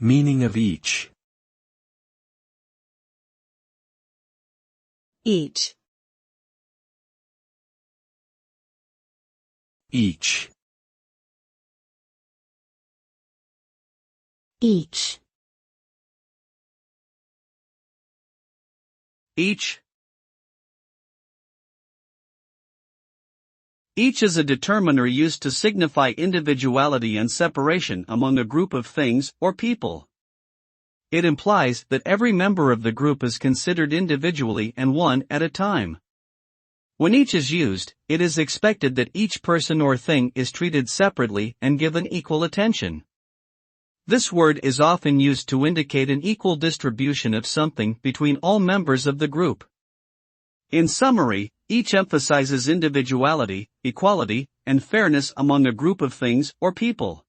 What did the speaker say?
Meaning of each. Each. Each. Each. Each. Each is a determiner used to signify individuality and separation among a group of things or people. It implies that every member of the group is considered individually and one at a time. When each is used, it is expected that each person or thing is treated separately and given equal attention. This word is often used to indicate an equal distribution of something between all members of the group. In summary, each emphasizes individuality, equality, and fairness among a group of things or people.